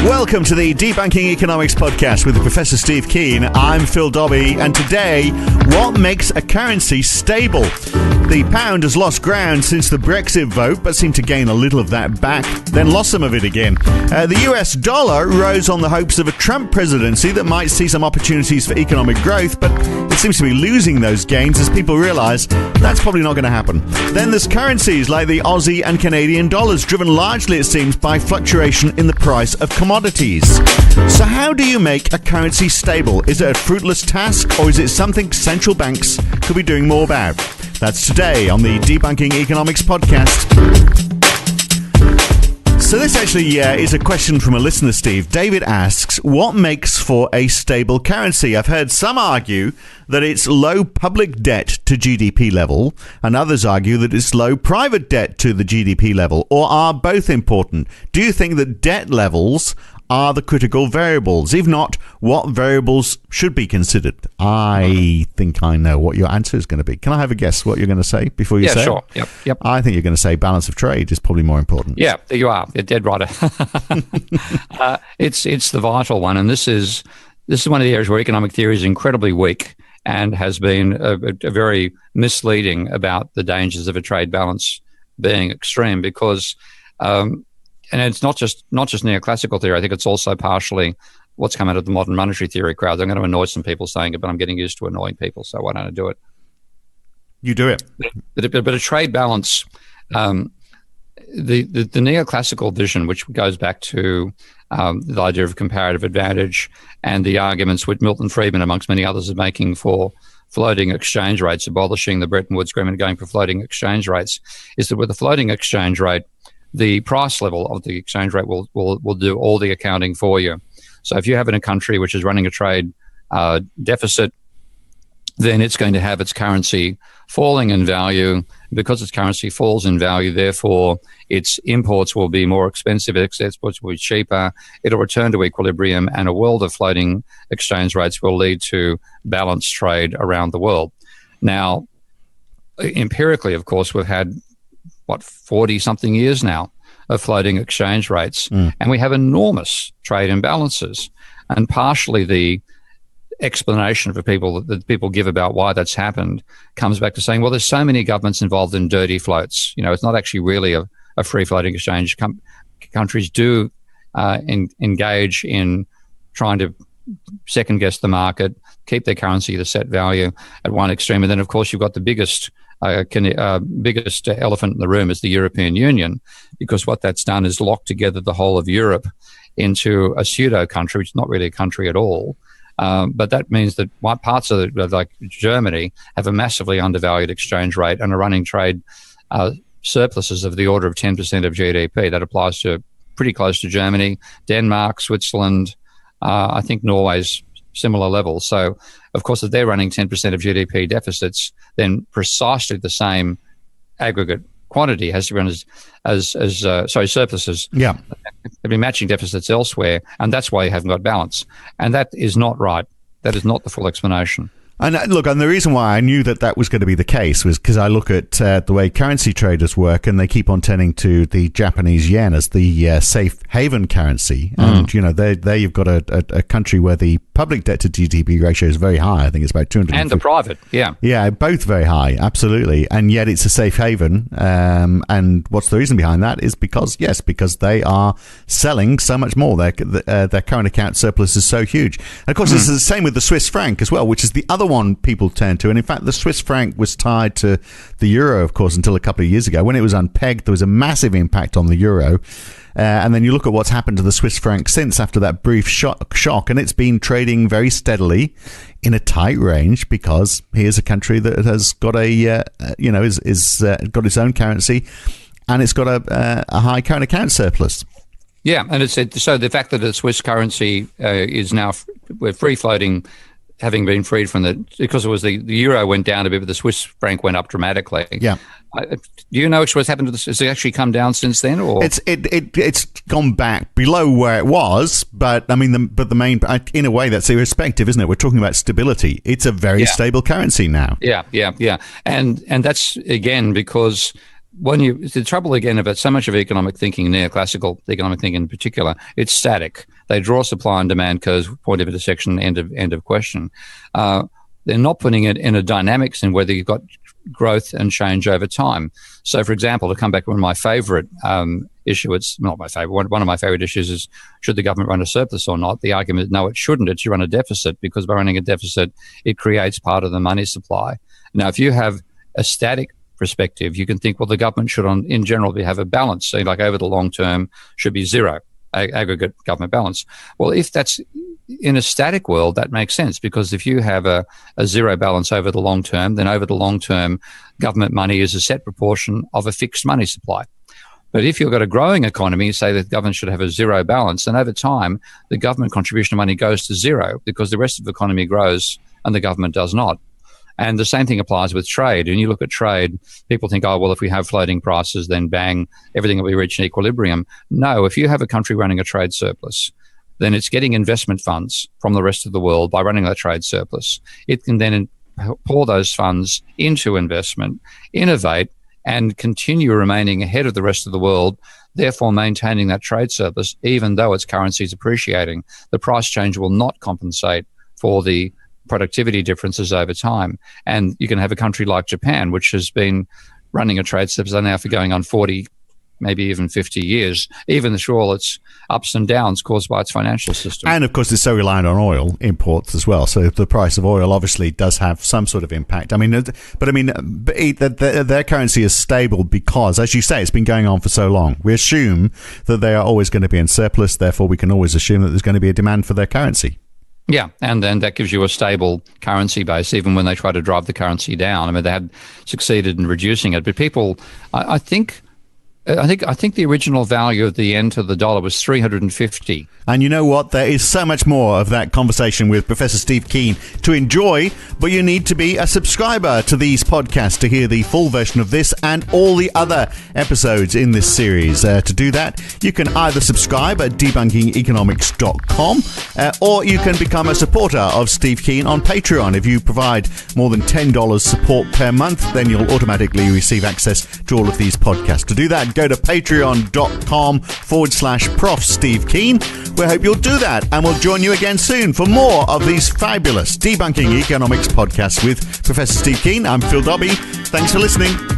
Welcome to the Debunking Economics podcast with Professor Steve Keen. I'm Phil Dobbie, and today, what makes a currency stable? The pound has lost ground since the Brexit vote, but seemed to gain a little of that back, then lost some of it again. The US dollar rose on the hopes of a Trump presidency that might see some opportunities for economic growth, but it seems to be losing those gains as people realise that's probably not going to happen. Then there's currencies like the Aussie and Canadian dollars, driven largely, it seems, by fluctuation in the price of commodities. So how do you make a currency stable? Is it a fruitless task, or is it something central banks could be doing more about? That's today on the Debunking Economics podcast. So this actually is a question from a listener, Steve. David asks, what makes for a stable currency? I've heard some argue that it's low public debt to GDP level, and others argue that it's low private debt to the GDP level, or are both important? Do you think that debt levels are the critical variables? If not, what variables should be considered? I think I know what your answer is going to be. Can I have a guess what you're going to say before you say sure. it? Yep. I think you're going to say balance of trade is probably more important. Yeah, there you are. You're dead right. It's the vital one, and this is one of the areas where economic theory is incredibly weak and has been a very misleading about the dangers of a trade balance being extreme, because and it's not just neoclassical theory. I think it's also partially what's come out of the modern monetary theory crowd. I'm going to annoy some people saying it, but I'm getting used to annoying people, so why don't I do it? You do it. But a trade balance, the neoclassical vision, which goes back to the idea of comparative advantage and the arguments which Milton Friedman, amongst many others, is making for floating exchange rates, abolishing the Bretton Woods Agreement, going for floating exchange rates, is that with a floating exchange rate, the price level of the exchange rate will do all the accounting for you. So if you have in a country which is running a trade deficit, then it's going to have its currency falling in value. Because its currency falls in value, therefore, its imports will be more expensive, its exports will be cheaper, it'll return to equilibrium, and a world of floating exchange rates will lead to balanced trade around the world. Now, empirically, of course, we've had 40-something years now of floating exchange rates, and we have enormous trade imbalances. And partially the explanation for people that people give about why that's happened comes back to saying, well, there's so many governments involved in dirty floats. You know, it's not actually really a free floating exchange. Countries do engage in trying to second guess the market, keep their currency at a set value at one extreme, and then of course you've got the biggest elephant in the room is the European Union, because what that's done is locked together the whole of Europe into a pseudo country, which is not really a country at all. But that means that parts of like Germany have a massively undervalued exchange rate and are running trade surpluses of the order of 10% of GDP. That applies to pretty close to Germany, Denmark, Switzerland, I think Norway's similar levels. So, of course, if they're running 10% of GDP deficits, then precisely the same aggregate quantity has to run as surpluses. Yeah. They've been matching deficits elsewhere, and that's why you haven't got balance. And that is not right. That is not the full explanation. And look, and the reason why I knew that was going to be the case was because I look at the way currency traders work, and they keep on turning to the Japanese yen as the safe haven currency. And, you know, there you've got a country where the public debt to GDP ratio is very high. I think it's about 200. And the private, yeah. Yeah, both very high, absolutely. And yet it's a safe haven. And what's the reason behind that is because they are selling so much more. Their current account surplus is so huge. And of course, it's the same with the Swiss franc as well, which is the other one people turn to. And in fact, the Swiss franc was tied to the euro, of course, until a couple of years ago. When it was unpegged, there was a massive impact on the euro. And then you look at what's happened to the Swiss franc since, after that brief shock, and it's been trading very steadily in a tight range, because here's a country that has got got its own currency, and it's got a high current account surplus. Yeah, and so the fact that the Swiss currency is now we're free floating, having been freed from because it was the euro went down a bit, but the Swiss franc went up dramatically. Yeah. Do you know what's happened to this? Has it actually come down since then, or it's gone back below where it was? But I mean, the main, in a way, that's irrespective, isn't it? We're talking about stability. It's a very stable currency now. Yeah, and that's again because the trouble again about so much of economic thinking, neoclassical economic thinking in particular, it's static. They draw supply and demand curves, point of intersection, end of question. They're not putting it in a dynamics in whether you've got growth and change over time. So, for example, to come back to one of my favourite issue, it's not my favourite, one of my favourite issues is should the government run a surplus or not? The argument is no, it shouldn't. It should run a deficit, because by running a deficit, it creates part of the money supply. Now, if you have a static perspective, you can think, well, the government should, in general, have a balance. So, like over the long term, should be zero aggregate government balance. Well, if that's in a static world, that makes sense, because if you have a zero balance over the long term, then over the long term, government money is a set proportion of a fixed money supply. But if you've got a growing economy, say that the government should have a zero balance, then over time, the government contribution of money goes to zero because the rest of the economy grows and the government does not. And the same thing applies with trade. When you look at trade, people think, oh, well, if we have floating prices, then bang, everything will be reached in equilibrium. No, if you have a country running a trade surplus, then it's getting investment funds from the rest of the world by running that trade surplus. It can then pour those funds into investment, innovate, and continue remaining ahead of the rest of the world, therefore maintaining that trade surplus, even though its currency is appreciating. The price change will not compensate for the productivity differences over time. And you can have a country like Japan, which has been running a trade surplus now for going on 40, maybe even 50 years, even through all its ups and downs caused by its financial system. And, of course, it's so reliant on oil imports as well. So the price of oil obviously does have some sort of impact. I mean, their currency is stable because, as you say, it's been going on for so long. We assume that they are always going to be in surplus. Therefore, we can always assume that there's going to be a demand for their currency. Yeah, and then that gives you a stable currency base, even when they try to drive the currency down. I mean, they had succeeded in reducing it, but people, I think the original value of the yen to the dollar was 350. And you know what? There is so much more of that conversation with Professor Steve Keen to enjoy, but you need to be a subscriber to these podcasts to hear the full version of this and all the other episodes in this series. To do that, you can either subscribe at debunkingeconomics.com or you can become a supporter of Steve Keen on Patreon. If you provide more than $10 support per month, then you'll automatically receive access to all of these podcasts. To do that, go to patreon.com/Prof Steve Keen. We hope you'll do that, and we'll join you again soon for more of these fabulous Debunking Economics podcasts with Professor Steve Keen. I'm Phil Dobbie. Thanks for listening.